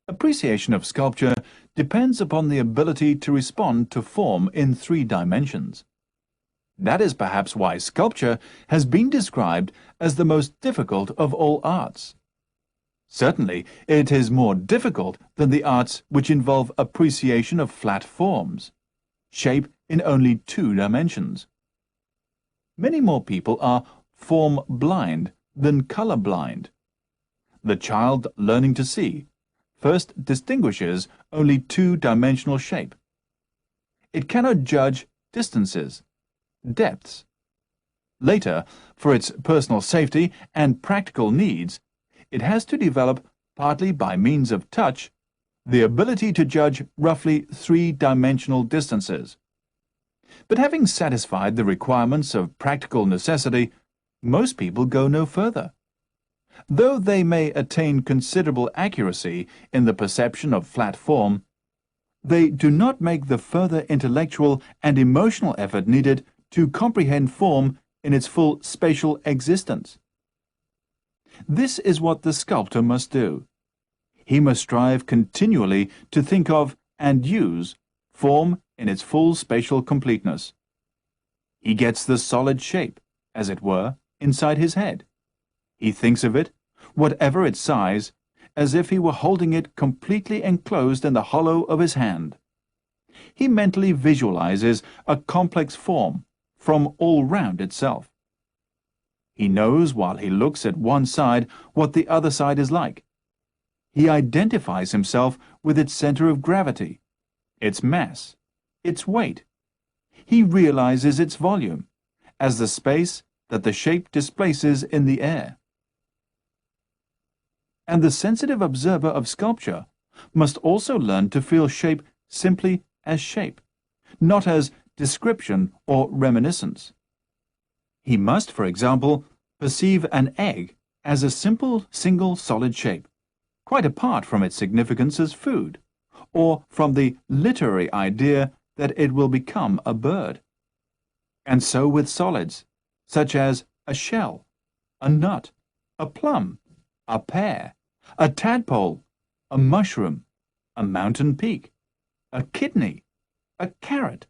Appreciation of sculpture depends upon the ability to respond to form in 3 dimensions. That is perhaps why sculpture has been described as the most difficult of all arts. Certainly, it is more difficult than the arts which involve appreciation of flat forms, shape in only 2 dimensions. Many more people are form blind than color blind. The child learning to see first distinguishes only 2-dimensional shape. It cannot judge distances, depths. Later, for its personal safety and practical needs, it has to develop, partly by means of touch, the ability to judge roughly 3-dimensional distances. But having satisfied the requirements of practical necessity, most people go no further. Though they may attain considerable accuracy in the perception of flat form, they do not make the further intellectual and emotional effort needed to comprehend form in its full spatial existence. This is what the sculptor must do. He must strive continually to think of and use form in its full spatial completeness. He gets the solid shape, as it were, inside his head. He thinks of it, whatever its size, as if he were holding it completely enclosed in the hollow of his hand. He mentally visualizes a complex form from all round itself. He knows while he looks at one side what the other side is like. He identifies himself with its center of gravity, its mass, its weight. He realizes its volume as the space that the shape displaces in the air. And the sensitive observer of sculpture must also learn to feel shape simply as shape, not as description or reminiscence. He must, for example, perceive an egg as a simple single solid shape, quite apart from its significance as food, or from the literary idea that it will become a bird. And so with solids, such as a shell, a nut, a plum, a pear, a tadpole, a mushroom, a mountain peak, a kidney, a carrot,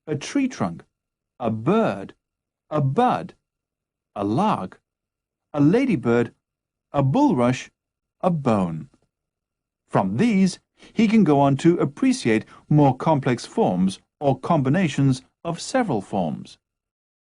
a tree trunk, a bird, a bud, a lark, a ladybird, a bulrush, a bone. From these, he can go on to appreciate more complex forms or combinations of several forms.